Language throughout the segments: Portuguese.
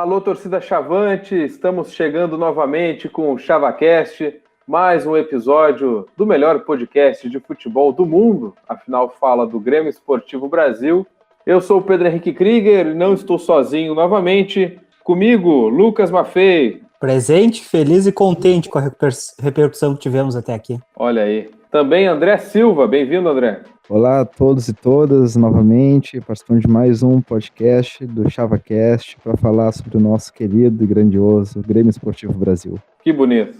Alô, torcida Chavante, estamos chegando novamente com o ChavaCast, mais um episódio do melhor podcast de futebol do mundo, afinal fala do Grêmio Esportivo Brasil. Eu sou o Pedro Henrique Krieger e não estou sozinho novamente. Comigo, Lucas Maffei. Presente, feliz e contente com a repercussão que tivemos até aqui. Olha aí. Também André Silva, bem-vindo, André. Olá a todos e todas, novamente, participando de mais um podcast do ChavaCast para falar sobre o nosso querido e grandioso Grêmio Esportivo Brasil. Que bonito.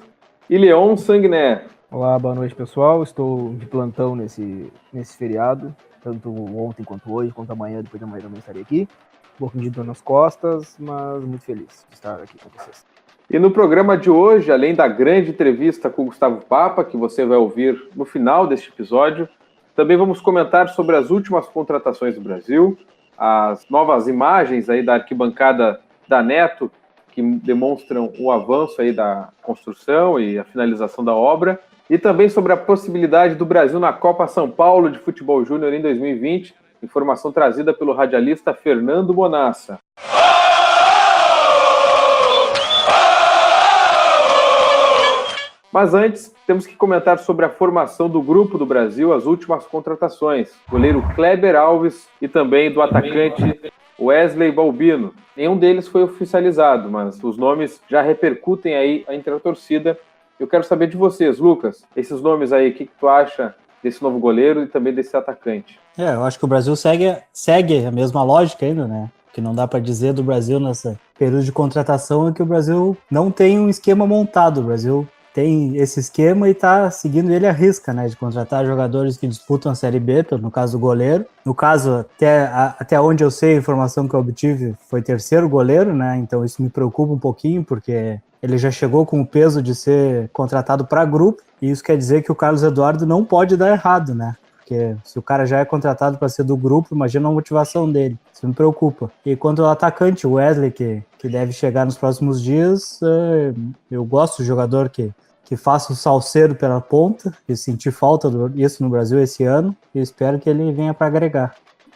E Leon Sanguiné. Olá, boa noite, pessoal. Estou de plantão nesse feriado, tanto ontem quanto hoje, quanto amanhã, depois de amanhã também estarei aqui. Um pouquinho de dor nas costas, mas muito feliz de estar aqui com vocês. E no programa de hoje, além da grande entrevista com o Gustavo Papa, que você vai ouvir no final deste episódio, também vamos comentar sobre as últimas contratações do Brasil, as novas imagens aí da arquibancada da Neto, que demonstram o avanço aí da construção e a finalização da obra, e também sobre a possibilidade do Brasil na Copa São Paulo de Futebol Júnior em 2020, informação trazida pelo radialista Fernando Bonassa. Mas antes, temos que comentar sobre a formação do grupo do Brasil, as últimas contratações. Goleiro Kleber Alves e também do atacante Wesley Balbino. Nenhum deles foi oficializado, mas os nomes já repercutem aí entre a torcida. Eu quero saber de vocês, Lucas, esses nomes aí, o que tu acha desse novo goleiro e também desse atacante? Eu acho que o Brasil segue a mesma lógica ainda, né? O que não dá para dizer do Brasil nessa período de contratação é que o Brasil não tem um esquema montado. O Brasil tem esse esquema e está seguindo ele à risca, né, de contratar jogadores que disputam a Série B, no caso do goleiro. No caso, até onde eu sei, a informação que eu obtive foi terceiro goleiro, né, então isso me preocupa um pouquinho, porque ele já chegou com o peso de ser contratado para grupo, e isso quer dizer que o Carlos Eduardo não pode dar errado, né, porque se o cara já é contratado para ser do grupo, imagina a motivação dele, isso me preocupa. E quanto ao atacante, o Wesley, que deve chegar nos próximos dias, eu gosto do jogador que faça o salseiro pela ponta, e senti falta disso no Brasil esse ano, e espero que ele venha para agregar.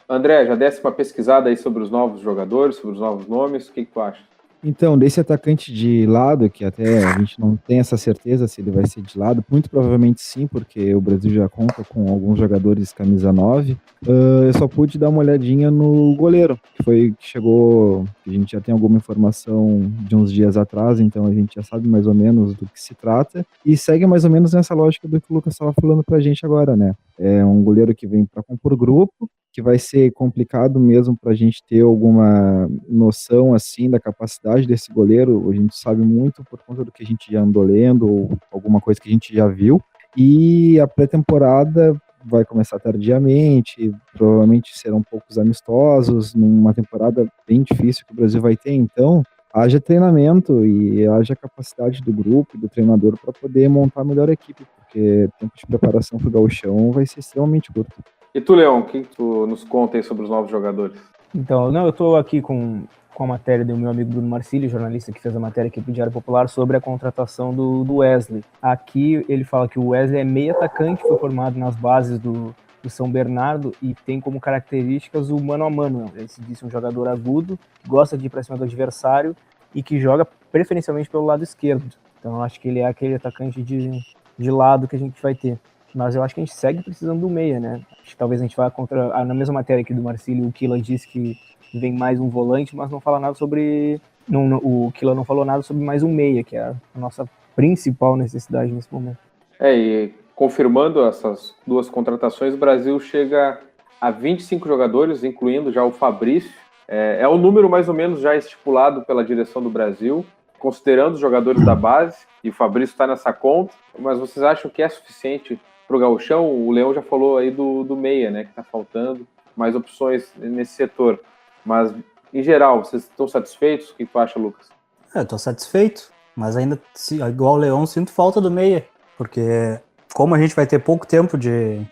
André, já desse uma pesquisada aí sobre os novos jogadores, sobre os novos nomes, o que tu acha? Então, desse atacante de lado, que até a gente não tem essa certeza se ele vai ser de lado, muito provavelmente sim, porque o Brasil já conta com alguns jogadores camisa 9, eu só pude dar uma olhadinha no goleiro, que chegou, a gente já tem alguma informação de uns dias atrás, então a gente já sabe mais ou menos do que se trata, e segue mais ou menos nessa lógica do que o Lucas estava falando pra gente agora, né? É um goleiro que vem para compor grupo, que vai ser complicado mesmo para a gente ter alguma noção assim da capacidade desse goleiro. A gente sabe muito por conta do que a gente já andou lendo ou alguma coisa que a gente já viu. E a pré-temporada vai começar tardiamente, provavelmente serão poucos amistosos, numa temporada bem difícil que o Brasil vai ter. Então, haja treinamento e haja capacidade do grupo e do treinador para poder montar a melhor equipe, porque o tempo de preparação para o gauchão vai ser extremamente curto. E tu, Leão, o que tu nos conta aí sobre os novos jogadores? Então, eu estou aqui com a matéria do meu amigo Bruno Marcílio, jornalista que fez a matéria aqui para o Diário Popular sobre a contratação do Wesley. Aqui ele fala que o Wesley é meio atacante, foi formado nas bases do São Bernardo e tem como características o mano a mano. Ele se diz um jogador agudo, que gosta de ir para cima do adversário e que joga preferencialmente pelo lado esquerdo. Então, eu acho que ele é aquele atacante de lado que a gente vai ter. Mas eu acho que a gente segue precisando do meia, né? Acho que talvez a gente vá contra... Na mesma matéria aqui do Marcílio, o Kila disse que vem mais um volante, mas não fala nada sobre... o Kila não falou nada sobre mais um meia, que é a nossa principal necessidade nesse momento. E confirmando essas duas contratações, o Brasil chega a 25 jogadores, incluindo já o Fabrício. É o número mais ou menos já estipulado pela direção do Brasil, considerando os jogadores da base, e o Fabrício está nessa conta. Mas vocês acham que é suficiente para o gauchão? O Leão já falou aí do meia, né, que está faltando mais opções nesse setor, mas em geral, vocês estão satisfeitos? O que tu acha, Lucas? Estou satisfeito, mas ainda, igual o Leão, sinto falta do meia, porque como a gente vai ter pouco tempo de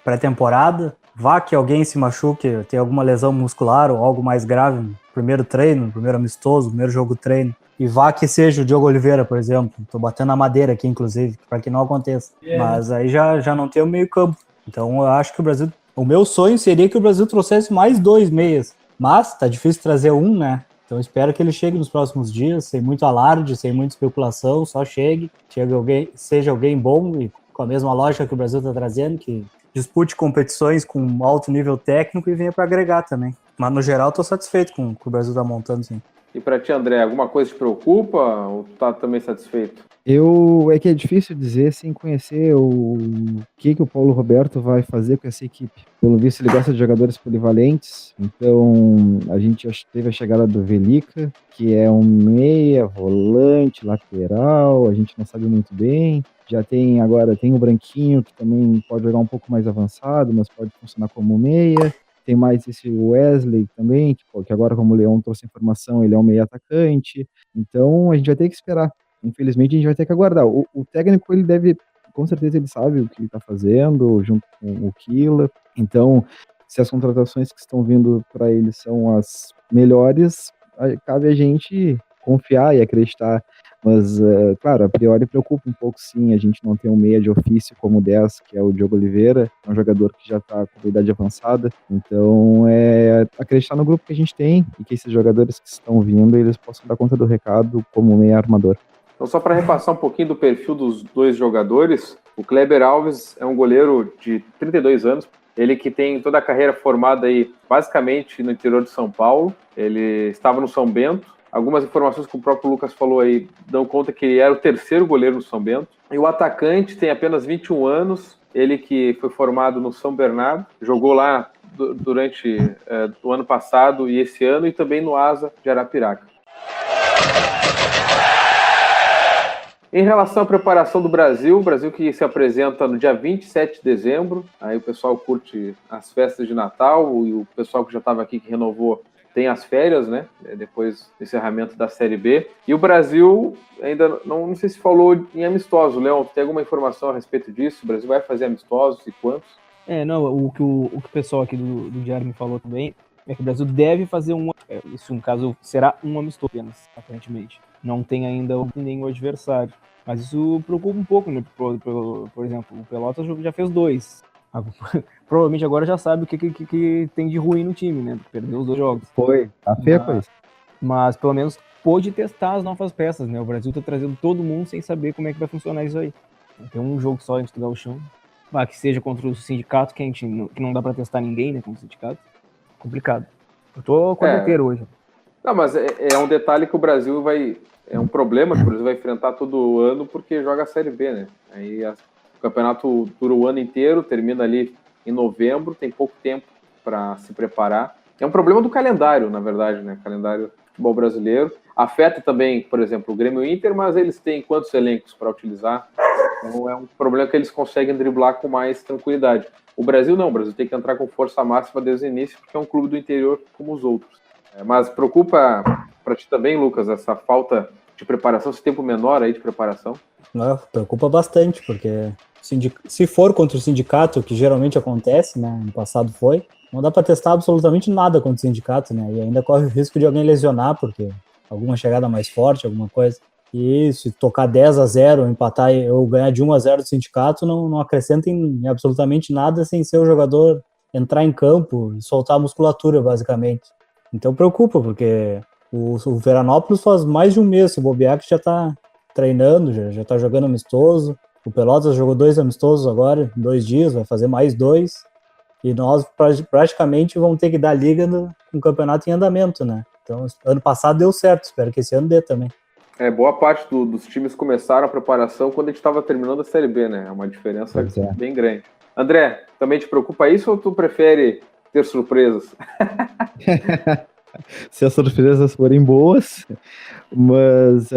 pré-temporada, vá que alguém se machuque, tem alguma lesão muscular ou algo mais grave no primeiro treino, no primeiro amistoso, no primeiro jogo treino, e vá que seja o Diogo Oliveira, por exemplo. Tô batendo a madeira aqui, inclusive, para que não aconteça. Mas aí já não tem o meio campo. Então eu acho que o Brasil... O meu sonho seria que o Brasil trouxesse mais 2 meias. Mas tá difícil trazer um, né? Então espero que ele chegue nos próximos dias, sem muito alarde, sem muita especulação, só chegue alguém, seja alguém bom e com a mesma lógica que o Brasil está trazendo, que dispute competições com alto nível técnico e venha para agregar também. Mas no geral estou satisfeito com o que o Brasil está montando, sim. E para ti, André, alguma coisa te preocupa ou tu tá também satisfeito? É que é difícil dizer sem conhecer o que o Paulo Roberto vai fazer com essa equipe. Pelo visto, ele gosta de jogadores polivalentes, então a gente teve a chegada do Velica, que é um meia, volante, lateral, a gente não sabe muito bem. Já tem o Branquinho, que também pode jogar um pouco mais avançado, mas pode funcionar como meia. Tem mais esse Wesley também, que agora, como o Leão trouxe informação, ele é um meia atacante. Então a gente vai ter que esperar. Infelizmente, a gente vai ter que aguardar. O técnico, ele deve, com certeza, ele sabe o que ele está fazendo, junto com o Kila. Então, se as contratações que estão vindo para ele são as melhores, cabe a gente confiar e acreditar. Mas, claro, a priori preocupa um pouco, sim, a gente não ter um meia de ofício como o 10, que é o Diogo Oliveira, é um jogador que já está com idade avançada. Então, é acreditar no grupo que a gente tem e que esses jogadores que estão vindo, eles possam dar conta do recado como meia armador. Então, só para repassar um pouquinho do perfil dos dois jogadores, o Kleber Alves é um goleiro de 32 anos, ele que tem toda a carreira formada aí basicamente no interior de São Paulo, ele estava no São Bento. Algumas informações que o próprio Lucas falou aí dão conta que ele era o terceiro goleiro no São Bento. E o atacante tem apenas 21 anos, ele que foi formado no São Bernardo, jogou lá durante o ano passado e esse ano, e também no Asa de Arapiraca. Em relação à preparação do Brasil, o Brasil que se apresenta no dia 27 de dezembro, aí o pessoal curte as festas de Natal, e o pessoal que já estava aqui, que renovou, tem as férias, né, depois do encerramento da Série B. E o Brasil ainda, não sei se falou em amistosos, Leão, tem alguma informação a respeito disso? O Brasil vai fazer amistosos e quantos? O que o pessoal aqui do Diário me falou também é que o Brasil deve fazer isso no caso será um amistoso apenas, aparentemente. Não tem ainda nenhum adversário. Mas isso preocupa um pouco, né? Por exemplo, o Pelotas já fez 2. Provavelmente agora já sabe o que tem de ruim no time, né? Perdeu os 2 jogos. Tá feio com isso. Mas pelo menos pôde testar as novas peças, né? O Brasil tá trazendo todo mundo sem saber como é que vai funcionar isso aí. Tem um jogo só antes do Gauchão. Que seja contra o sindicato, que não dá pra testar ninguém, né? Contra o sindicato. Complicado. Eu tô quarta-feira hoje. Não, mas é um detalhe que o Brasil vai... É um problema que o Brasil vai enfrentar todo ano porque joga a Série B, né? Aí o campeonato dura o ano inteiro, termina ali em novembro, tem pouco tempo para se preparar. É um problema do calendário, na verdade, né? Calendário do futebol brasileiro. Afeta também, por exemplo, o Grêmio e o Inter, mas eles têm quantos elencos para utilizar? Então é um problema que eles conseguem driblar com mais tranquilidade. O Brasil não, o Brasil tem que entrar com força máxima desde o início, porque é um clube do interior como os outros. Mas preocupa para ti também, Lucas, essa falta de preparação, esse tempo menor aí de preparação? Não, preocupa bastante, porque se for contra o sindicato, que geralmente acontece, né, no passado foi, não dá para testar absolutamente nada contra o sindicato, né, e ainda corre o risco de alguém lesionar, porque alguma chegada mais forte, alguma coisa. E se tocar 10-0, empatar ou ganhar de 1-0 do sindicato, não acrescenta em absolutamente nada sem ser o jogador entrar em campo e soltar a musculatura, basicamente. Então preocupa, porque o Veranópolis faz mais de um mês, se bobear, que já tá treinando, já tá jogando amistoso. O Pelotas jogou 2 amistosos agora, em 2 dias, vai fazer mais 2. E nós praticamente vamos ter que dar liga com o campeonato em andamento, né? Então, ano passado deu certo, espero que esse ano dê também. Boa parte dos times começaram a preparação quando a gente estava terminando a Série B, né? É uma diferença bem grande. André, também te preocupa isso ou tu prefere ter surpresas? Se as surpresas forem boas, mas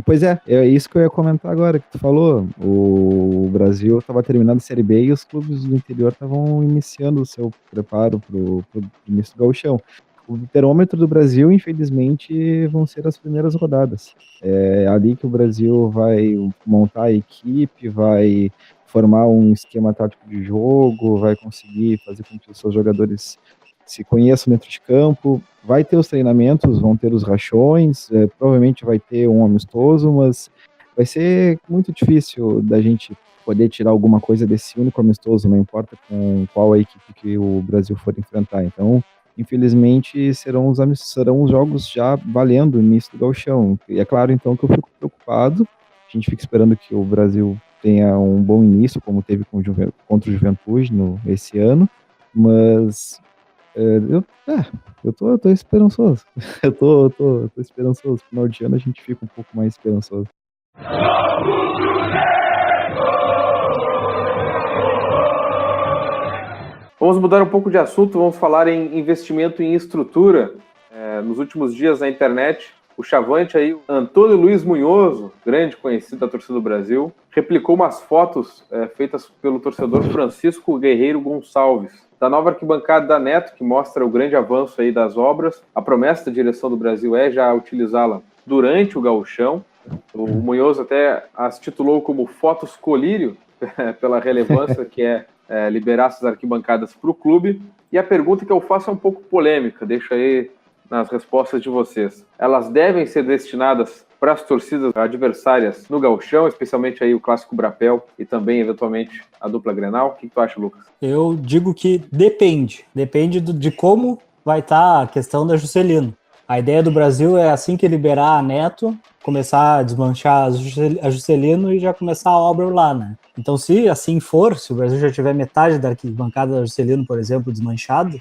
pois é isso que eu ia comentar agora, que tu falou. O Brasil estava terminando a Série B e os clubes do interior estavam iniciando o seu preparo para o início do Gauchão. O termômetro do Brasil, infelizmente, vão ser as primeiras rodadas. É ali que o Brasil vai montar a equipe, vai formar um esquema tático de jogo, vai conseguir fazer com que os seus jogadores se conheçam dentro de campo, vai ter os treinamentos, vão ter os rachões, provavelmente vai ter um amistoso, mas vai ser muito difícil da gente poder tirar alguma coisa desse único amistoso, não importa com qual a equipe que o Brasil for enfrentar. Então, infelizmente serão os jogos já valendo no início do Gauchão. E é claro, então, que eu fico preocupado. A gente fica esperando que o Brasil tenha um bom início, como teve contra o Juventude esse ano, mas eu tô esperançoso. Eu tô esperançoso. No final de ano a gente fica um pouco mais esperançoso. Vamos mudar um pouco de assunto, vamos falar em investimento em estrutura. Nos últimos dias na internet, o chavante aí, Antônio Luiz Munhoz, grande conhecido da torcida do Brasil, replicou umas fotos feitas pelo torcedor Francisco Guerreiro Gonçalves, da nova arquibancada da Neto, que mostra o grande avanço aí das obras. A promessa da direção do Brasil é já utilizá-la durante o Gauchão. O Munhoz até as titulou como Fotos Colírio, pela relevância que é liberar essas arquibancadas para o clube. E a pergunta que eu faço é um pouco polêmica, deixa aí nas respostas de vocês. Elas devem ser destinadas para as torcidas adversárias no Gauchão, especialmente aí o Clássico Brapel e também, eventualmente, a dupla Grenal? O que tu acha, Lucas? Eu digo que depende de como vai estar a questão da Juscelino. A ideia do Brasil é, assim que liberar a Neto, começar a desmanchar a Juscelino e já começar a obra lá, né? Então, se assim for, se o Brasil já tiver metade da arquibancada da Juscelino, por exemplo, desmanchada,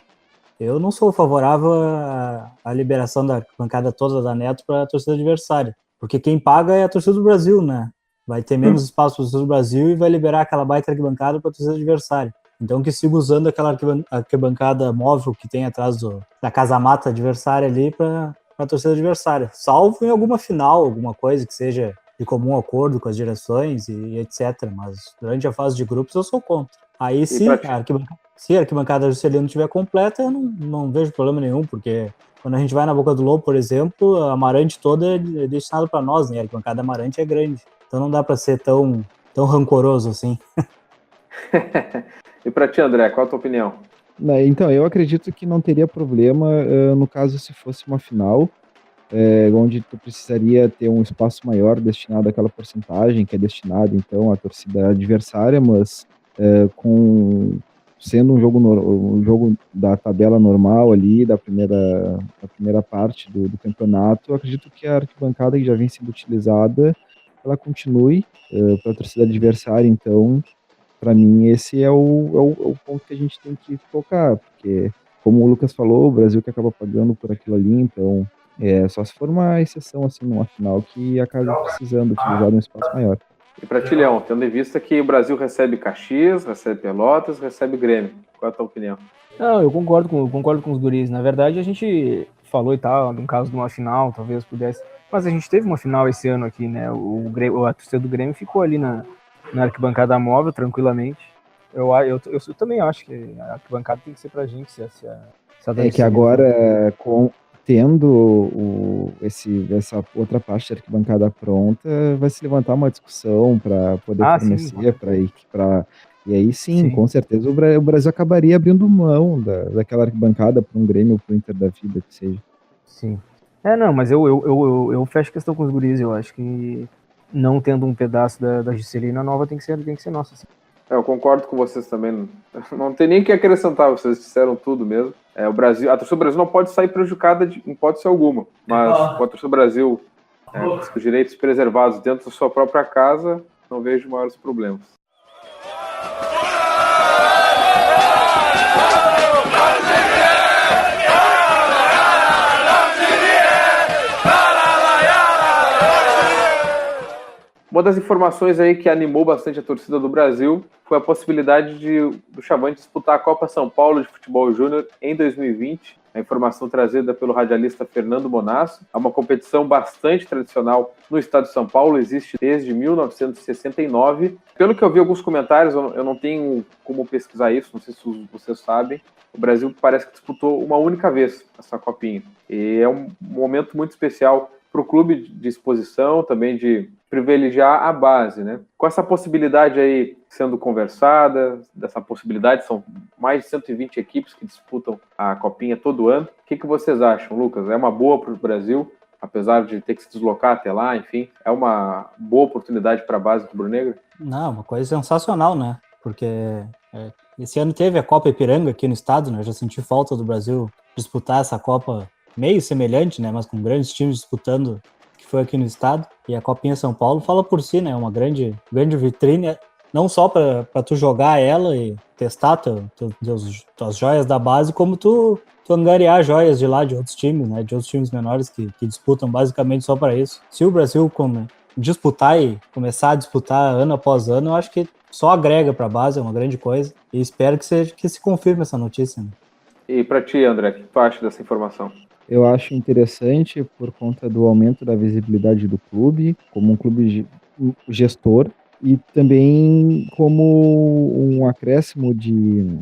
eu não sou favorável à liberação da arquibancada toda da Neto para a torcida adversária, porque quem paga é a torcida do Brasil, né? Vai ter menos espaço para a torcida do Brasil e vai liberar aquela baita arquibancada para a torcida adversária. Então que siga usando aquela arquibancada móvel que tem atrás da casa-mata adversária ali para a torcida adversária, salvo em alguma final, alguma coisa que seja de comum acordo com as direções e etc. Mas durante a fase de grupos eu sou contra. Aí se a arquibancada do Juscelino estiver completa, eu não vejo problema nenhum, porque quando a gente vai na Boca do Lobo, por exemplo, a Amarante toda é destinada para nós, né? A arquibancada Amarante é grande. Então não dá para ser tão rancoroso assim. E para ti, André, qual a tua opinião? Então, eu acredito que não teria problema no caso se fosse uma final, onde tu precisaria ter um espaço maior destinado àquela porcentagem que é destinado, então, à torcida adversária, mas sendo um jogo da tabela normal ali, da primeira parte do campeonato, eu acredito que a arquibancada que já vem sendo utilizada, ela continue para a torcida adversária. Então, para mim, esse é o ponto que a gente tem que focar, porque, como o Lucas falou, o Brasil que acaba pagando por aquilo ali, então, só se for uma exceção, assim, numa final, que acaba precisando utilizar um espaço maior. E para ti, Leão, tendo em vista que o Brasil recebe Caxias, recebe Pelotas, recebe Grêmio, qual é a tua opinião? Não, eu concordo com os guris. Na verdade, a gente falou e tal, no caso de uma final, talvez pudesse, mas a gente teve uma final esse ano aqui, né? A torcida do Grêmio ficou ali na arquibancada móvel, tranquilamente. Eu também acho que a arquibancada tem que ser pra gente. É que agora, tendo essa outra parte da arquibancada pronta, vai se levantar uma discussão para poder fornecer para e aí sim, com certeza o Brasil acabaria abrindo mão daquela arquibancada para um Grêmio ou para o Inter da vida, que seja. Sim. Não, mas eu fecho questão com os guris. Eu acho que não tendo um pedaço da Juscelino, a nova tem que ser nossa. Assim. Eu concordo com vocês também. Não tem nem o que acrescentar, vocês disseram tudo mesmo. A torcida do Brasil não pode sair prejudicada em hipótese alguma, mas com a torcida do Brasil, com os direitos preservados dentro da sua própria casa, não vejo maiores problemas. Uma das informações aí que animou bastante a torcida do Brasil foi a possibilidade do Chavante disputar a Copa São Paulo de Futebol Júnior em 2020. A informação trazida pelo radialista Fernando Bonasso. É uma competição bastante tradicional no estado de São Paulo, existe desde 1969. Pelo que eu vi alguns comentários, eu não tenho como pesquisar isso, não sei se vocês sabem, o Brasil parece que disputou uma única vez essa copinha. E é um momento muito especial para o clube de exposição, também de privilegiar a base, né? Com essa possibilidade aí sendo conversada, dessa possibilidade, são mais de 120 equipes que disputam a Copinha todo ano. O que vocês acham, Lucas? É uma boa para o Brasil, apesar de ter que se deslocar até lá, enfim, é uma boa oportunidade para a base rubro-negra? Não, uma coisa sensacional, né? Porque esse ano teve a Copa Ipiranga aqui no estado, né? Eu já senti falta do Brasil disputar essa Copa meio semelhante, né, mas com grandes times disputando, que foi aqui no estado. E a Copinha São Paulo fala por si, né, uma grande vitrine, não só para tu jogar ela e testar tuas joias da base, como tu angariar joias de lá, de outros times, né, de outros times menores que disputam basicamente só para isso. Se o Brasil disputar e começar a disputar ano após ano, eu acho que só agrega para a base, é uma grande coisa. E espero que se confirme essa notícia, né? E para ti, André, o que tu acha dessa informação? Eu acho interessante por conta do aumento da visibilidade do clube, como um clube gestor, e também como um acréscimo de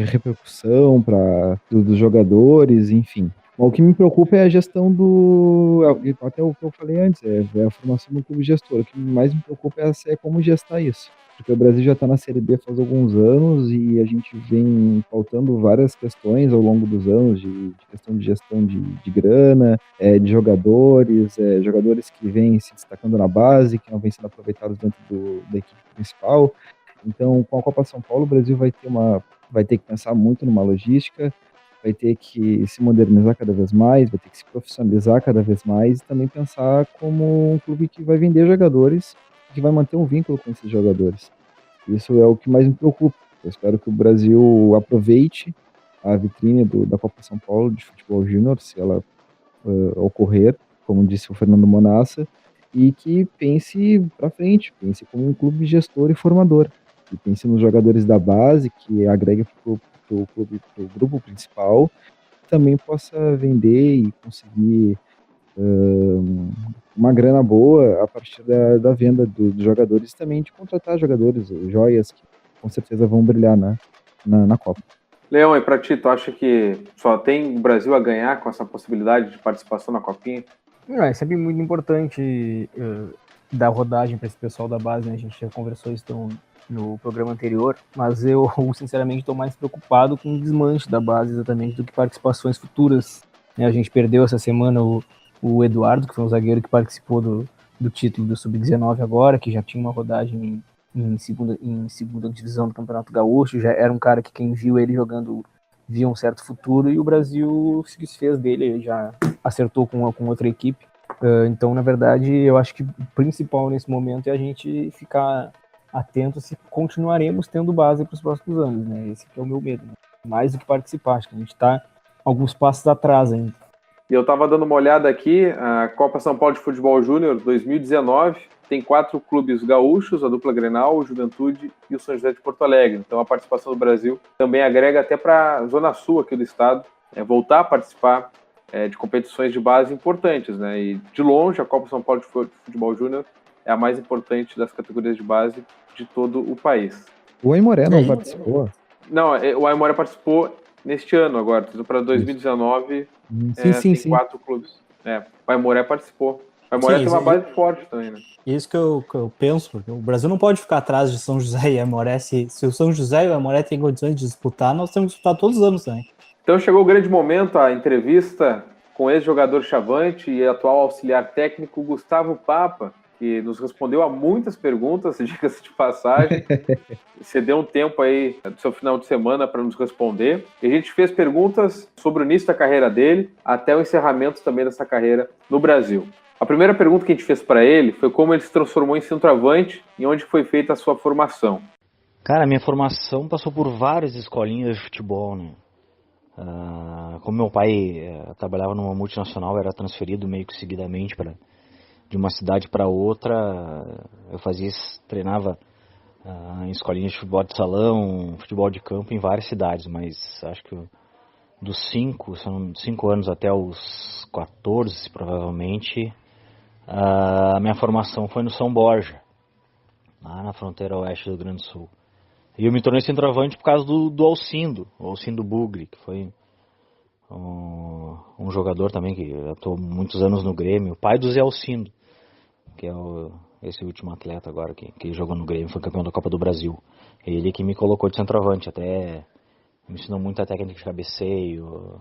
repercussão dos jogadores, enfim. O que me preocupa é a gestão até o que eu falei antes, é a formação do clube gestor. O que mais me preocupa é como gestar isso. Porque o Brasil já está na Série B faz alguns anos e a gente vem faltando várias questões ao longo dos anos de questão de gestão de grana, de jogadores, jogadores que vêm se destacando na base, que não vêm sendo aproveitados dentro da equipe principal. Então, com a Copa São Paulo, o Brasil vai ter que pensar muito numa logística, vai ter que se modernizar cada vez mais, vai ter que se profissionalizar cada vez mais e também pensar como um clube que vai vender jogadores, que vai manter um vínculo com esses jogadores. Isso é o que mais me preocupa. Eu espero que o Brasil aproveite a vitrine da Copa São Paulo de futebol júnior, se ela ocorrer, como disse o Fernando Monassa, e que pense para frente, pense como um clube gestor e formador, que pense nos jogadores da base, que agregue para o clube, para o grupo principal, também possa vender e conseguir uma grana boa a partir da venda dos jogadores, também de contratar jogadores, joias que com certeza vão brilhar na Copa. Leão, e para ti, tu acha que só tem o Brasil a ganhar com essa possibilidade de participação na Copinha? É sempre muito importante dar rodagem para esse pessoal da base, né? A gente já conversou isso no programa anterior, mas eu, sinceramente, estou mais preocupado com o desmanche da base exatamente do que participações futuras. A gente perdeu essa semana o Eduardo, que foi um zagueiro que participou do título do Sub-19 agora, que já tinha uma rodagem em segunda divisão do Campeonato Gaúcho, já era um cara que quem viu ele jogando via um certo futuro, e o Brasil se desfez dele, ele já acertou com outra equipe. Então, na verdade, eu acho que o principal nesse momento é a gente ficar atento se continuaremos tendo base para os próximos anos, né? Esse que é o meu medo, né? Mais do que participar, acho que a gente está alguns passos atrás ainda. E eu estava dando uma olhada aqui, a Copa São Paulo de Futebol Júnior 2019 tem 4 clubes gaúchos, a dupla Grenal, o Juventude e o São José de Porto Alegre. Então a participação do Brasil também agrega até para a zona sul aqui do estado, voltar a participar de competições de base importantes, né? E de longe a Copa São Paulo de Futebol Júnior é a mais importante das categorias de base de todo o país. O Aimoré não participou? Não, o Aimoré participou neste ano agora, para 2019 tem 4 clubes. O Aimoré participou. O Aimoré tem uma base forte também, né? Isso que eu penso, porque o Brasil não pode ficar atrás de São José e Aimoré. Se o São José e o Aimoré têm condições de disputar, nós temos que disputar todos os anos também. Então chegou o grande momento, a entrevista com o ex-jogador Chavante e atual auxiliar técnico Gustavo Papa, que nos respondeu a muitas perguntas, diga-se de passagem. Você deu um tempo aí do seu final de semana para nos responder. E a gente fez perguntas sobre o início da carreira dele até o encerramento também dessa carreira no Brasil. A primeira pergunta que a gente fez para ele foi como ele se transformou em centroavante e onde foi feita a sua formação. Cara, minha formação passou por várias escolinhas de futebol, né? Como meu pai trabalhava numa multinacional, era transferido meio que seguidamente de uma cidade para outra, eu treinava em escolinhas de futebol de salão, futebol de campo em várias cidades, mas acho que dos 5 anos até os 14, provavelmente, a minha formação foi no São Borja, lá na fronteira oeste do Rio Grande do Sul. E eu me tornei centroavante por causa do Alcindo Bugre, que foi um jogador também que atuou muitos anos no Grêmio, o pai do Zé Alcindo, que é esse último atleta agora que jogou no Grêmio, foi campeão da Copa do Brasil. Ele que me colocou de centroavante, até me ensinou muita técnica de cabeceio,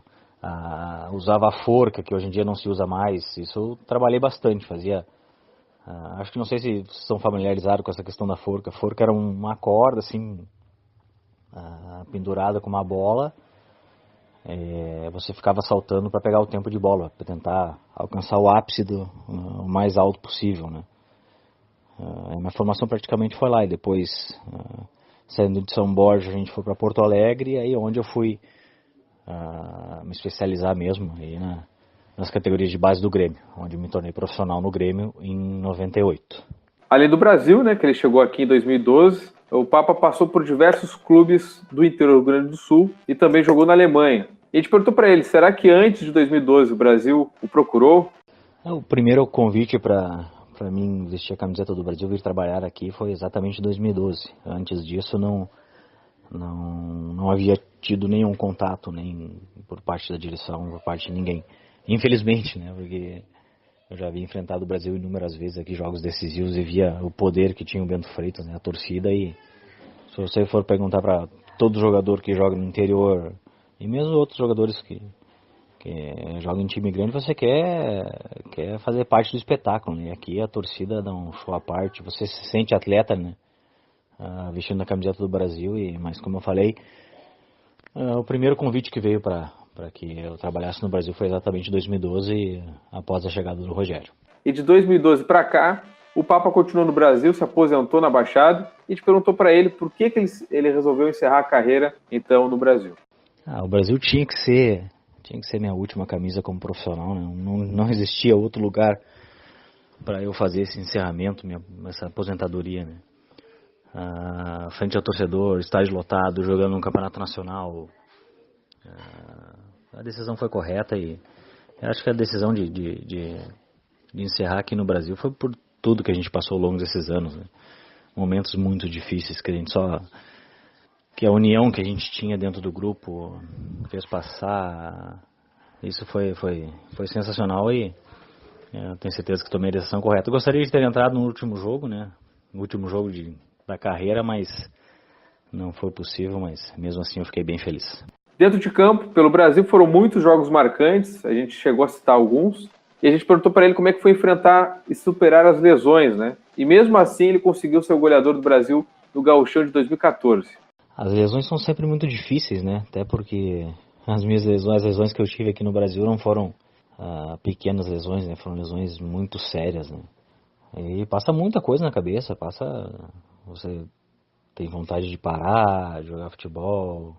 usava a forca, que hoje em dia não se usa mais. Isso eu trabalhei bastante, fazia... acho que não sei se vocês estão familiarizados com essa questão da forca. A forca era uma corda assim, pendurada com uma bola, você ficava saltando para pegar o tempo de bola, para tentar alcançar o ápice o mais alto possível, né? A minha formação praticamente foi lá, e depois, saindo de São Borja, a gente foi para Porto Alegre, e aí onde eu fui me especializar mesmo, aí nas categorias de base do Grêmio, onde eu me tornei profissional no Grêmio em 98. Além do Brasil, né, que ele chegou aqui em 2012, o Papa passou por diversos clubes do interior do Rio Grande do Sul e também jogou na Alemanha. E a gente perguntou para ele, será que antes de 2012 o Brasil o procurou? O primeiro convite para mim vestir a camiseta do Brasil, vir trabalhar aqui, foi exatamente em 2012. Antes disso não havia tido nenhum contato, nem por parte da direção, por parte de ninguém. Infelizmente, né, porque eu já havia enfrentado o Brasil inúmeras vezes aqui, jogos decisivos, e via o poder que tinha o Bento Freitas, né, a torcida. E se você for perguntar para todo jogador que joga no interior, e mesmo outros jogadores que jogam em time grande, você quer fazer parte do espetáculo, né? E aqui a torcida dá um show à parte, você se sente atleta, né, vestindo a camiseta do Brasil. Mas como eu falei, o primeiro convite que veio para que eu trabalhasse no Brasil foi exatamente em 2012, após a chegada do Rogério. E de 2012 para cá, o Papa continuou no Brasil, se aposentou na Baixada, e a gente perguntou para ele por que ele resolveu encerrar a carreira, então, no Brasil. O Brasil tinha que ser minha última camisa como profissional, né? Não existia outro lugar para eu fazer esse encerramento, essa aposentadoria, né? Frente ao torcedor, estádio lotado, jogando um campeonato nacional. A decisão foi correta, e eu acho que a decisão de encerrar aqui no Brasil foi por tudo que a gente passou ao longo desses anos, né? Momentos muito difíceis que a união que a gente tinha dentro do grupo fez passar. Isso foi sensacional, e eu tenho certeza que tomei a decisão correta. Eu gostaria de ter entrado no último jogo, né? No último jogo da carreira, mas não foi possível, mas mesmo assim eu fiquei bem feliz. Dentro de campo, pelo Brasil, foram muitos jogos marcantes, a gente chegou a citar alguns, e a gente perguntou para ele como é que foi enfrentar e superar as lesões, né? E mesmo assim ele conseguiu ser o goleador do Brasil no Gauchão de 2014. As lesões são sempre muito difíceis, né? Até porque as lesões que eu tive aqui no Brasil não foram pequenas lesões, né? Foram lesões muito sérias, né? E passa muita coisa na cabeça, você tem vontade de parar, jogar futebol,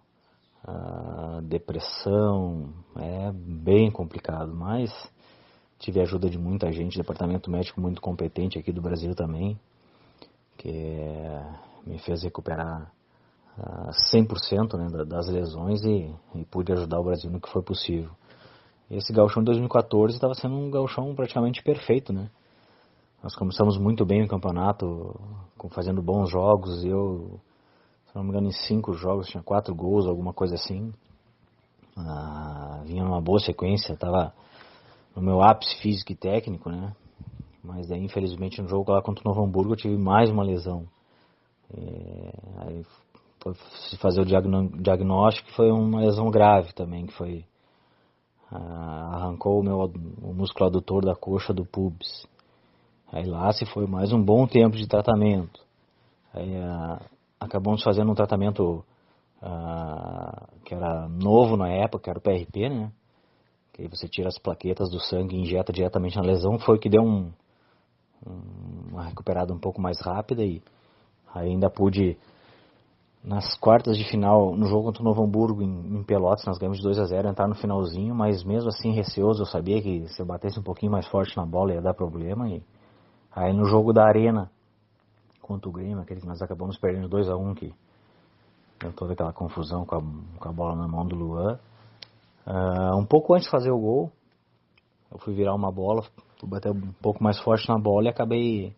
depressão, é bem complicado, mas tive a ajuda de muita gente, departamento médico muito competente aqui do Brasil também, que me fez recuperar 100%, né, das lesões, e pude ajudar o Brasil no que foi possível. Esse gauchão de 2014 estava sendo um gauchão praticamente perfeito, né? Nós começamos muito bem o campeonato, fazendo bons jogos. Eu, se não me engano, em 5 jogos tinha 4 gols, alguma coisa assim. Vinha numa boa sequência, estava no meu ápice físico e técnico, né? Mas daí, infelizmente, no jogo lá contra o Novo Hamburgo, eu tive mais uma lesão. Aí foi se fazer o diagnóstico, que foi uma lesão grave também, que foi arrancou o músculo adutor da coxa do pubis. Aí lá se foi mais um bom tempo de tratamento. Aí acabamos fazendo um tratamento que era novo na época, que era o PRP, né? Que aí você tira as plaquetas do sangue e injeta diretamente na lesão. Foi o que deu uma recuperada um pouco mais rápida, e aí ainda pude, nas quartas de final, no jogo contra o Novo Hamburgo, em Pelotas, nós ganhamos de 2-0, entrar no finalzinho, mas mesmo assim receoso, eu sabia que se eu batesse um pouquinho mais forte na bola ia dar problema. E aí no jogo da Arena contra o Grêmio, aquele que nós acabamos perdendo 2-1, que deu toda aquela confusão com a bola na mão do Luan, um pouco antes de fazer o gol, eu fui virar uma bola, fui bater um pouco mais forte na bola e acabei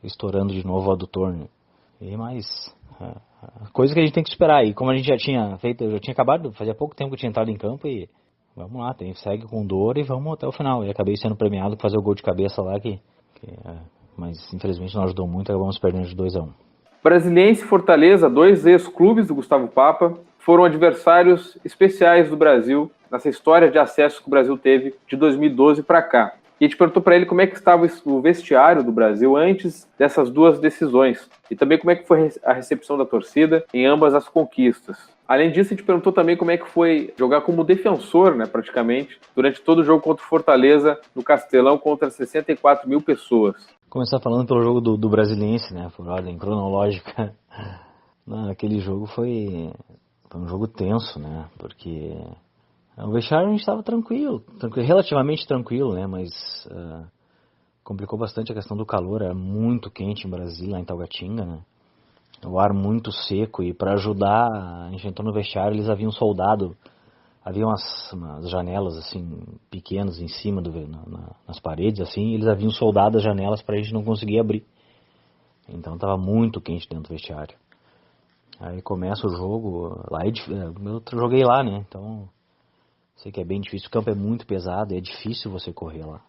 estourando de novo o adutor, né? Coisa que a gente tem que esperar. E como a gente já tinha feito, eu já tinha acabado, fazia pouco tempo que eu tinha entrado em campo, e vamos lá, segue com dor e vamos até o final. E acabei sendo premiado por fazer o gol de cabeça lá, mas infelizmente não ajudou muito, acabamos perdendo de 2-1. Brasiliense e Fortaleza, 2 ex-clubes do Gustavo Papa, foram adversários especiais do Brasil nessa história de acesso que o Brasil teve de 2012 para cá. e a gente perguntou para ele como é que estava o vestiário do Brasil antes dessas duas decisões, e também como é que foi a recepção da torcida em ambas as conquistas. Além disso, a gente perguntou também como é que foi jogar como defensor, né, praticamente, durante todo o jogo contra o Fortaleza, no Castelão, contra 64 mil pessoas. Começar falando pelo jogo do Brasiliense, né, por ordem cronológica. Não, aquele jogo foi um jogo tenso, né, porque o vestiário a gente estava tranquilo, relativamente tranquilo, né, mas complicou bastante a questão do calor, era muito quente em Brasília, lá em Taubatinga, né. O ar muito seco, e para ajudar, a gente entrou no vestiário, eles haviam soldado, havia umas janelas assim pequenas em cima nas paredes, assim, e eles haviam soldado as janelas para a gente não conseguir abrir. Então estava muito quente dentro do vestiário. Aí começa o jogo, lá eu joguei lá, né, então sei que é bem difícil, o campo é muito pesado, é difícil você correr lá.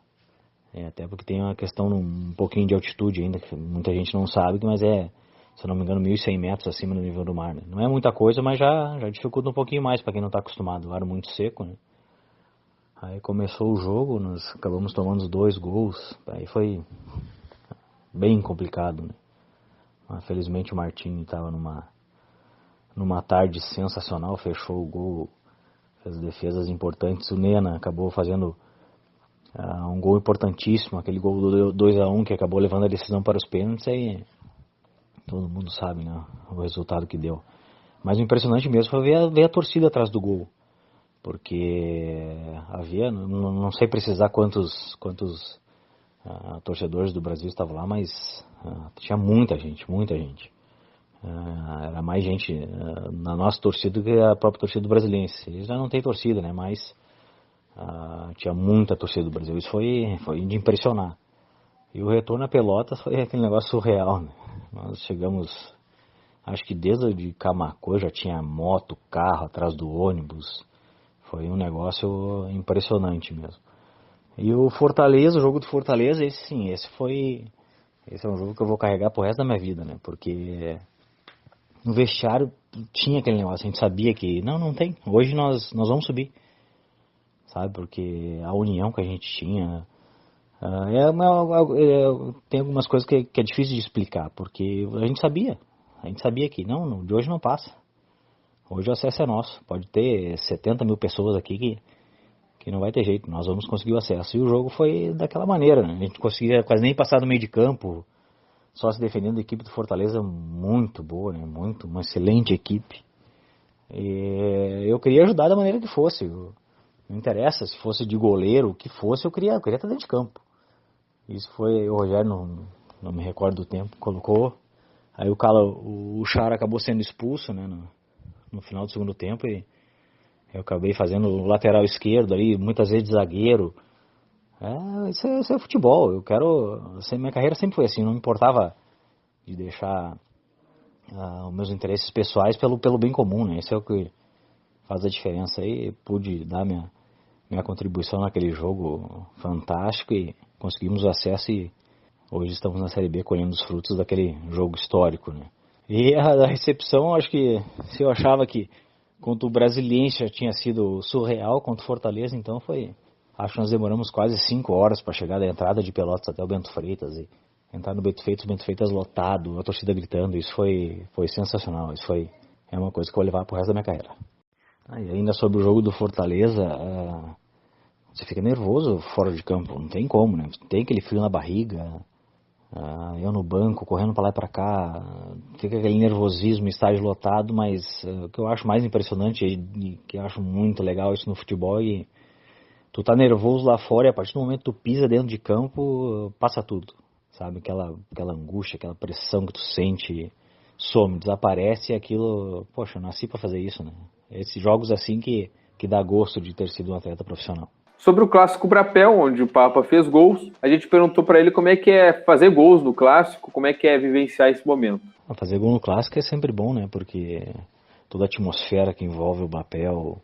Até porque tem uma questão um pouquinho de altitude ainda, que muita gente não sabe, mas se eu não me engano, 1.100 metros acima do nível do mar, né? Não é muita coisa, mas já dificulta um pouquinho mais para quem não está acostumado. O ar muito seco, né? Aí começou o jogo, nós acabamos tomando os 2 gols. Aí foi bem complicado, né? Mas, felizmente o Martini estava numa tarde sensacional, fechou o gol, fez defesas importantes. O Nena acabou fazendo um gol importantíssimo, aquele gol do 2-1 que acabou levando a decisão para os pênaltis. Aí todo mundo sabe, né, o resultado que deu. Mas o impressionante mesmo foi ver a torcida atrás do gol. Porque havia, não sei precisar quantos torcedores do Brasil estavam lá, mas tinha muita gente. Era mais gente na nossa torcida do que a própria torcida do Brasiliense. Eles já não têm torcida, né, mas tinha muita torcida do Brasil. Isso foi de impressionar. E o retorno a Pelotas foi aquele negócio surreal, né? Nós chegamos, acho que desde de Camacô já tinha moto, carro atrás do ônibus. Foi um negócio impressionante mesmo. E o Fortaleza, o jogo do Fortaleza, esse é um jogo que eu vou carregar pro resto da minha vida, né? Porque no vestiário tinha aquele negócio, a gente sabia que não tem, hoje nós vamos subir, sabe? Porque a união que a gente tinha... tem algumas coisas que é difícil de explicar, porque a gente sabia que não, de hoje não passa. Hoje o acesso é nosso, pode ter 70 mil pessoas aqui que não vai ter jeito, nós vamos conseguir o acesso. E o jogo foi daquela maneira, né? A gente conseguia quase nem passar do meio de campo, só se defendendo. A equipe do Fortaleza muito boa, né? Uma excelente equipe. E eu queria ajudar da maneira que fosse, não interessa se fosse de goleiro, o que fosse, eu queria estar dentro de campo. Isso foi, o Rogério, não me recordo do tempo, colocou. Aí o Chara acabou sendo expulso, né, no final do segundo tempo, e eu acabei fazendo o lateral esquerdo ali, muitas vezes zagueiro. Isso é futebol. Minha carreira sempre foi assim, não me importava de deixar os meus interesses pessoais pelo bem comum, né? Isso é o que faz a diferença. Aí pude dar minha contribuição naquele jogo fantástico e conseguimos o acesso, e hoje estamos na Série B colhendo os frutos daquele jogo histórico, né? E a recepção, acho que se eu achava que contra o Brasiliense já tinha sido surreal, contra o Fortaleza, então acho que nós demoramos quase 5 horas para chegar da entrada de Pelotas até o Bento Freitas, e entrar no Bento Freitas lotado, a torcida gritando. Isso foi sensacional. Isso é uma coisa que eu vou levar pro resto da minha carreira. E ainda sobre o jogo do Fortaleza, você fica nervoso fora de campo, não tem como, né? Tem aquele frio na barriga, eu no banco, correndo para lá e para cá, fica aquele nervosismo, estádio lotado, mas o que eu acho mais impressionante e que eu acho muito legal isso no futebol, e tu tá nervoso lá fora, e a partir do momento que tu pisa dentro de campo, passa tudo, sabe? Aquela angústia, aquela pressão que tu sente, some, desaparece, e aquilo, poxa, eu nasci para fazer isso, né? Esses jogos assim que dá gosto de ter sido um atleta profissional. Sobre o Clássico Brapel, onde o Papa fez gols, a gente perguntou para ele como é que é fazer gols no Clássico, como é que é vivenciar esse momento. Fazer gol no Clássico é sempre bom, né? Porque toda a atmosfera que envolve o Brapel,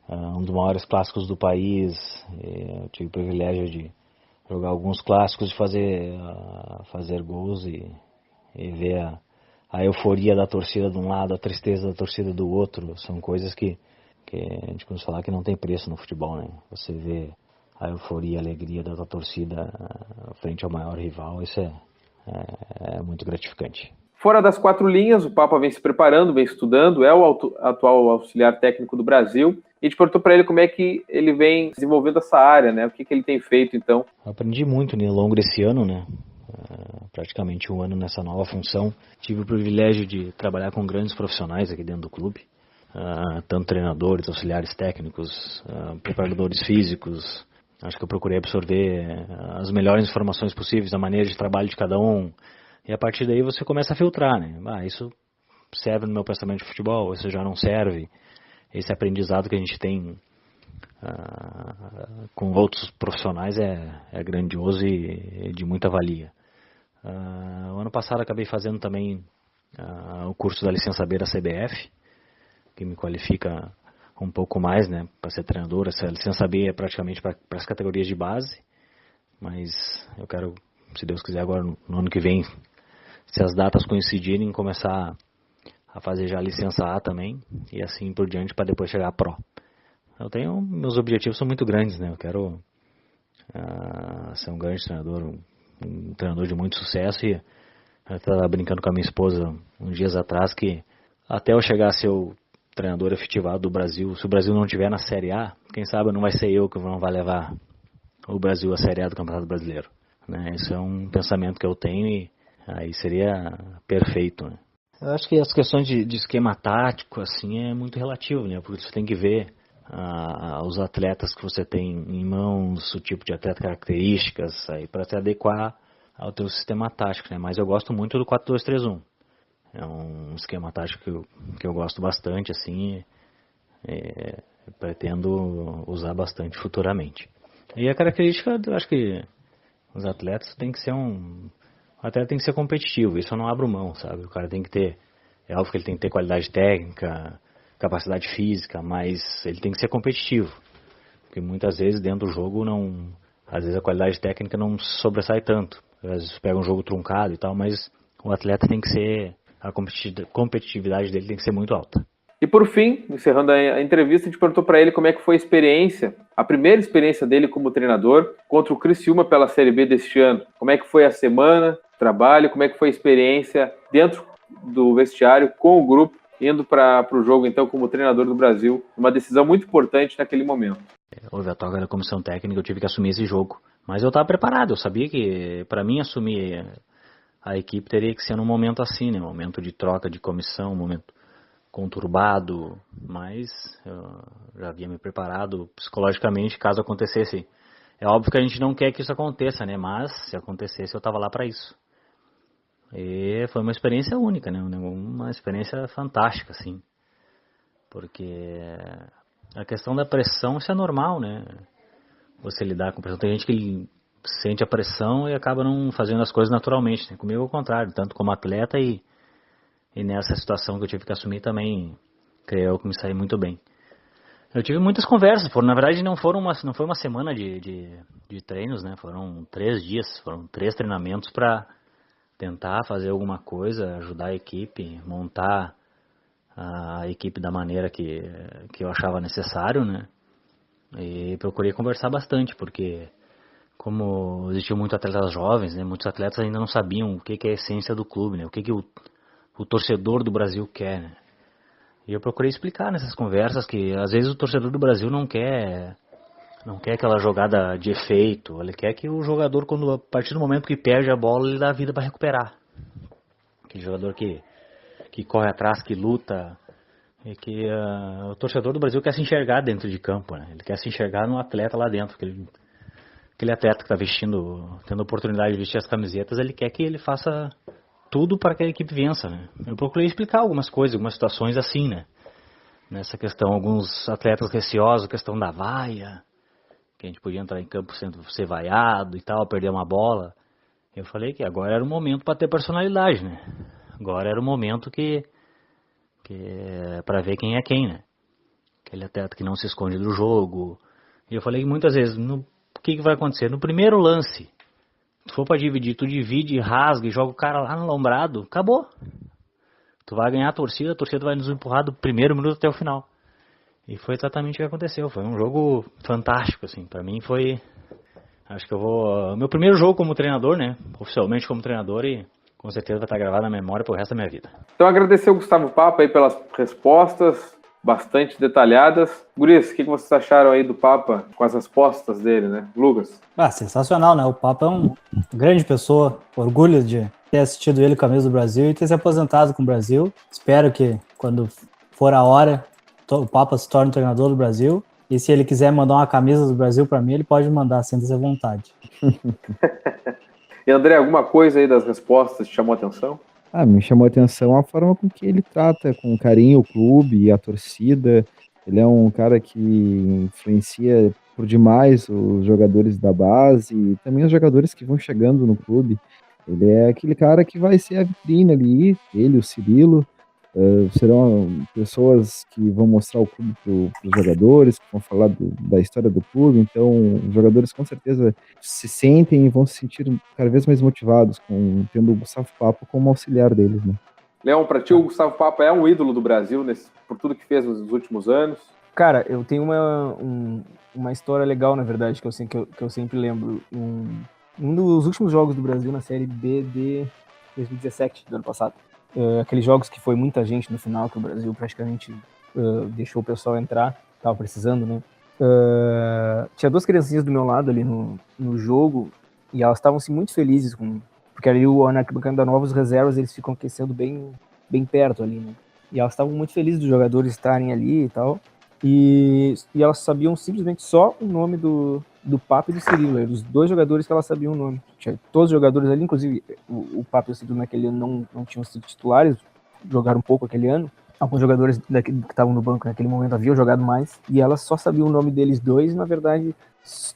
um dos maiores clássicos do país, eu tive o privilégio de jogar alguns clássicos, de fazer gols e ver a euforia da torcida de um lado, a tristeza da torcida do outro. São coisas que a gente pode falar que não tem preço no futebol, né? Você vê a euforia, a alegria da tua torcida frente ao maior rival, isso é muito gratificante. Fora das 4 linhas, o Papa vem se preparando, vem estudando, é o atual auxiliar técnico do Brasil. E a gente perguntou para ele como é que ele vem desenvolvendo essa área, né? O que ele tem feito, então. Eu aprendi muito ao longo desse ano, né? Praticamente um ano nessa nova função. Tive o privilégio de trabalhar com grandes profissionais aqui dentro do clube, tanto treinadores, auxiliares técnicos, preparadores físicos. Acho que eu procurei absorver as melhores informações possíveis da maneira de trabalho de cada um. E a partir daí você começa a filtrar, né? Isso serve no meu pensamento de futebol, isso já não serve. Esse aprendizado que a gente tem com outros profissionais é grandioso e de muita valia. O ano passado acabei fazendo também o curso da licença B da CBF, que me qualifica um pouco mais, né, para ser treinador. Essa licença B é praticamente para as categorias de base, mas eu quero, se Deus quiser, agora no ano que vem, se as datas coincidirem, começar a fazer já a licença A também, e assim por diante, para depois chegar a Pro. Meus objetivos são muito grandes, né? Eu quero ser um grande treinador, um treinador de muito sucesso, e eu estava brincando com a minha esposa uns dias atrás que até eu chegar a ser o treinador efetivado do Brasil, se o Brasil não estiver na Série A, quem sabe não vai ser eu que não vai levar o Brasil à Série A do Campeonato Brasileiro, né? Isso é um pensamento que eu tenho e aí seria perfeito, né? Eu acho que as questões de esquema tático assim é muito relativo, né? Porque você tem que ver os atletas que você tem em mãos, o tipo de atleta, características aí para se adequar ao teu sistema tático, né? Mas eu gosto muito do 4-2-3-1. É um esquema tático que eu gosto bastante, assim, pretendo usar bastante futuramente. E a característica, eu acho que os atletas tem que ser o atleta tem que ser competitivo, isso eu não abro mão, sabe? O cara tem que ter, é óbvio que ele tem que ter qualidade técnica, capacidade física, mas ele tem que ser competitivo. Porque muitas vezes dentro do jogo às vezes a qualidade técnica não sobressai tanto. Às vezes pega um jogo truncado e tal, mas o atleta tem que ser, a competitividade dele tem que ser muito alta. E por fim, encerrando a entrevista, a gente perguntou para ele como é que foi a primeira experiência dele como treinador contra o Criciúma pela Série B deste ano. Como é que foi a semana, trabalho, como é que foi a experiência dentro do vestiário com o grupo, indo para o jogo então como treinador do Brasil, uma decisão muito importante naquele momento. Houve a troca da comissão técnica, eu tive que assumir esse jogo, mas eu estava preparado, eu sabia que para mim assumir a equipe teria que ser num momento assim, né? Um momento de troca de comissão, um momento conturbado, mas eu já havia me preparado psicologicamente caso acontecesse. É óbvio que a gente não quer que isso aconteça, né? Mas se acontecesse eu estava lá para isso. E foi uma experiência única, né? Uma experiência fantástica, assim. Porque a questão da pressão, isso é normal, né? Você lidar com pressão. Tem gente que sente a pressão e acaba não fazendo as coisas naturalmente, né? Comigo é o contrário, tanto como atleta e nessa situação que eu tive que assumir também, creio que me saí muito bem. Eu tive muitas conversas, na verdade não foi uma semana de treinos, né? Foram 3 dias, foram 3 treinamentos para tentar fazer alguma coisa, ajudar a equipe, montar a equipe da maneira que eu achava necessário, né? E procurei conversar bastante, porque como existiam muitos atletas jovens, né? Muitos atletas ainda não sabiam o que é a essência do clube, né? O que o torcedor do Brasil quer, né? E eu procurei explicar nessas conversas que às vezes o torcedor do Brasil não quer aquela jogada de efeito, ele quer que o jogador, a partir do momento que perde a bola, ele dá a vida para recuperar. Aquele jogador que corre atrás, que luta, e que o torcedor do Brasil quer se enxergar dentro de campo, né? Ele quer se enxergar no atleta lá dentro, aquele atleta que está tendo a oportunidade de vestir as camisetas, ele quer que ele faça tudo para que a equipe vença, né? Eu procurei explicar algumas coisas, algumas situações assim, né? Nessa questão, alguns atletas receosos, questão da vaia, que a gente podia entrar em campo sendo ser vaiado e tal, perder uma bola. Eu falei que agora era o momento para ter personalidade, né? Agora era o momento que para ver quem é quem, né? Aquele atleta que não se esconde do jogo. E eu falei que muitas vezes, o que vai acontecer? No primeiro lance, se for para dividir, tu divide, rasga e joga o cara lá no lombrado, acabou. Tu vai ganhar a torcida vai nos empurrar do primeiro minuto até o final. E foi exatamente o que aconteceu. Foi um jogo fantástico, assim. Pra mim foi... Acho que eu vou... Meu primeiro jogo como treinador, né? Oficialmente como treinador, e com certeza vai estar gravado na memória pro resto da minha vida. Então agradecer ao Gustavo Papa aí pelas respostas bastante detalhadas. Guris, o que vocês acharam aí do Papa com as respostas dele, né? Lucas? Sensacional, né? O Papa é uma grande pessoa, orgulho de ter assistido ele com a camisa do Brasil e ter se aposentado com o Brasil. Espero que quando for a hora, o Papa se torne treinador do Brasil. E se ele quiser mandar uma camisa do Brasil para mim, ele pode mandar, sinta-se à vontade. E André, alguma coisa aí das respostas te chamou a atenção? Me chamou a atenção a forma com que ele trata com carinho o clube e a torcida. Ele é um cara que influencia por demais os jogadores da base e também os jogadores que vão chegando no clube. Ele é aquele cara que vai ser a vitrine ali, ele, o Cirilo. Serão pessoas que vão mostrar o clube para os jogadores, que vão falar da história do clube. Então, os jogadores com certeza se sentem e vão se sentir cada vez mais motivados tendo o Gustavo Papa como auxiliar deles, né? Leão, para ti o Gustavo Papa é um ídolo do Brasil por tudo que fez nos últimos anos? Cara, eu tenho uma história legal, na verdade, que eu sempre lembro. Um dos últimos jogos do Brasil na Série B de 2017, do ano passado. Aqueles jogos que foi muita gente no final, que o Brasil praticamente deixou o pessoal entrar, tava precisando, né? Tinha duas criancinhas do meu lado ali no jogo, e elas estavam assim, muito felizes, porque ali na arquibancada da Nova, os reservas eles ficam aquecendo bem, bem perto ali, né? E elas estavam muito felizes dos jogadores estarem ali e tal, e elas sabiam simplesmente só o nome do Papa e do Cirilo, eram os dois jogadores que elas sabiam o nome. Tinha todos os jogadores ali, inclusive o Papa e o Cirilo naquele ano não tinham sido titulares, jogaram um pouco aquele ano. Alguns jogadores que estavam no banco naquele momento haviam jogado mais, e elas só sabiam o nome deles dois, e na verdade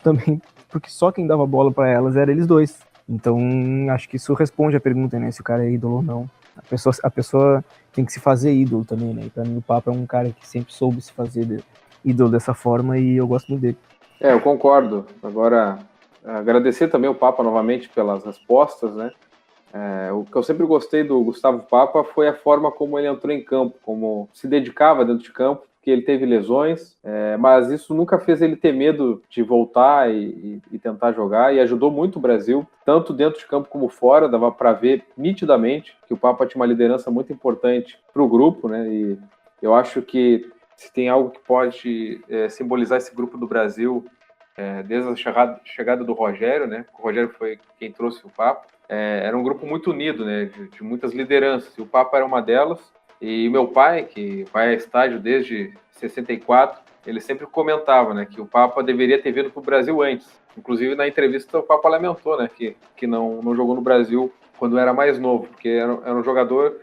também porque só quem dava bola para elas era eles dois. Então acho que isso responde a pergunta, né, se o cara é ídolo ou não. A pessoa tem que se fazer ídolo também, né? E pra mim o Papa é um cara que sempre soube se fazer ídolo dessa forma, e eu gosto muito dele. Eu concordo. Agora, agradecer também o Papa novamente pelas respostas, né? O que eu sempre gostei do Gustavo Papa foi a forma como ele entrou em campo, como se dedicava dentro de campo, porque ele teve lesões, mas isso nunca fez ele ter medo de voltar e tentar jogar, e ajudou muito o Brasil, tanto dentro de campo como fora. Dava para ver nitidamente que o Papa tinha uma liderança muito importante para o grupo, né? E eu acho que se tem algo que pode simbolizar esse grupo do Brasil, desde a chegada do Rogério, né? O Rogério foi quem trouxe o Papa. Era um grupo muito unido, né? De muitas lideranças. E o Papa era uma delas. E meu pai, que vai a estádio desde 64, ele sempre comentava, né, que o Papa deveria ter vindo para o Brasil antes. Inclusive, na entrevista, o Papa lamentou, né, que não jogou no Brasil quando era mais novo, porque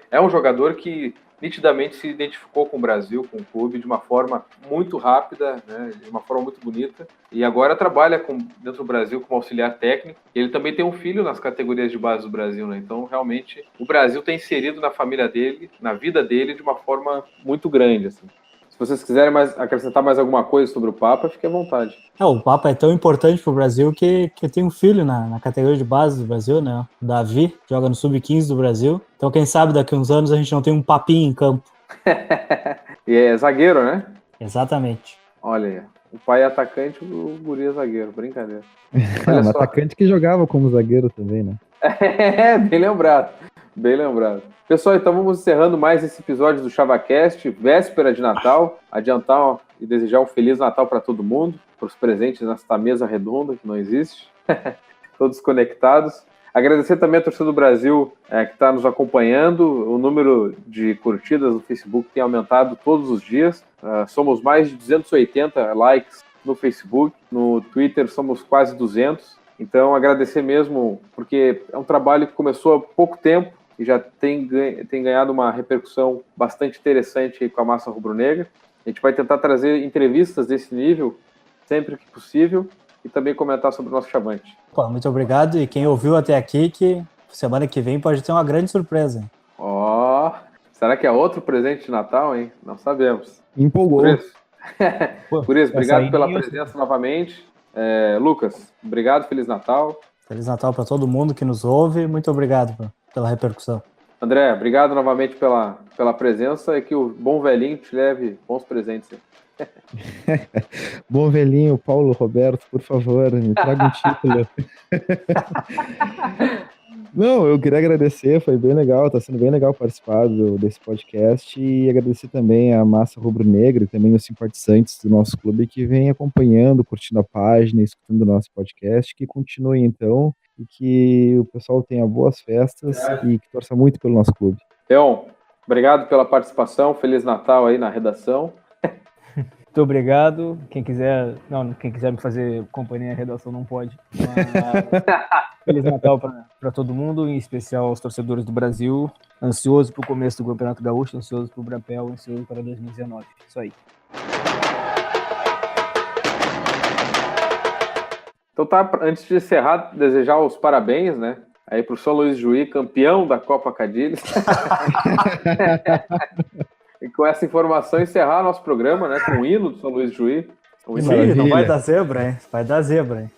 é um jogador que nitidamente se identificou com o Brasil, com o clube, de uma forma muito rápida, né, de uma forma muito bonita, e agora trabalha dentro do Brasil como auxiliar técnico. Ele também tem um filho nas categorias de base do Brasil, né, então realmente o Brasil tem inserido na família dele, na vida dele, de uma forma muito grande, assim. Se vocês quiserem acrescentar mais alguma coisa sobre o Papa, fique à vontade. O Papa é tão importante pro Brasil que tem um filho na categoria de base do Brasil, né? O Davi joga no Sub-15 do Brasil. Então, quem sabe daqui a uns anos a gente não tem um papinho em campo. E é zagueiro, né? Exatamente. Olha aí, o pai é atacante, o guri é zagueiro, brincadeira. Um atacante que jogava como zagueiro também, né? Bem lembrado, bem lembrado. Pessoal, então vamos encerrando mais esse episódio do ChavaCast, véspera de Natal. Adiantar e desejar um Feliz Natal para todo mundo, para os presentes nesta mesa redonda que não existe, todos conectados. Agradecer também a torcida do Brasil que está nos acompanhando. O número de curtidas no Facebook tem aumentado todos os dias. Somos mais de 280 likes no Facebook. No Twitter somos quase 200. Então, agradecer mesmo, porque é um trabalho que começou há pouco tempo e já tem ganhado uma repercussão bastante interessante aí com a massa rubro-negra. A gente vai tentar trazer entrevistas desse nível sempre que possível e também comentar sobre o nosso Chavante. Muito obrigado, e quem ouviu até aqui, que semana que vem pode ter uma grande surpresa. Será que é outro presente de Natal, hein? Não sabemos. Empolgou. Por isso, obrigado pela presença novamente. Lucas, obrigado, Feliz Natal. Feliz Natal para todo mundo que nos ouve, muito obrigado pela repercussão. André, obrigado novamente pela presença e que o bom velhinho te leve bons presentes. Bom velhinho, Paulo Roberto, por favor, me traga um título. Não, eu queria agradecer, foi bem legal, tá sendo bem legal participar desse podcast e agradecer também a massa rubro-negra e também os simpatizantes do nosso clube que vem acompanhando, curtindo a página, escutando o nosso podcast, que continuem então e que o pessoal tenha boas festas e que torça muito pelo nosso clube. Leon, obrigado pela participação, Feliz Natal aí na redação. Muito obrigado. Quem quiser me fazer companhia na redação não pode. Mas Feliz Natal para todo mundo, em especial aos torcedores do Brasil. Ansioso para o começo do Campeonato Gaúcho, ansioso para o Brapel, ansioso para 2019. Isso aí. Então tá, antes de encerrar, desejar os parabéns, né? Aí pro São Luís Juí, campeão da Copa Cadilhos. E com essa informação encerrar nosso programa, né? Com o hino do São Luís Juí. Sim, não vai dar zebra, hein? Vai dar zebra, hein?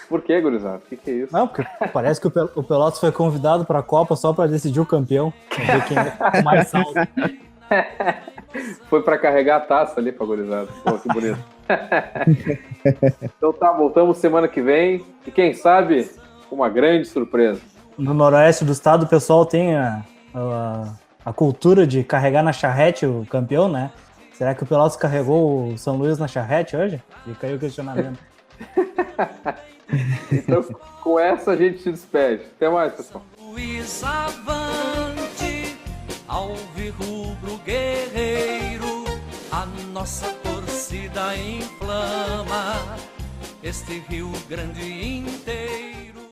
Por que, gurizada? O que é isso? Não, porque parece que o Pelotas foi convidado para a Copa só para decidir o campeão. Pra ver quem é o mais salvo. Foi para carregar a taça ali pra gurizada. Pô, que bonito. Então tá, voltamos semana que vem. E quem sabe, uma grande surpresa. No noroeste do estado, o pessoal tem a cultura de carregar na charrete o campeão, né? Será que o Pelotas carregou o São Luís na charrete hoje? Fica aí o questionamento. Então, com essa a gente se despede. Até mais, pessoal. Luís avante, alvirrubro guerreiro, a nossa torcida inflama este Rio Grande inteiro.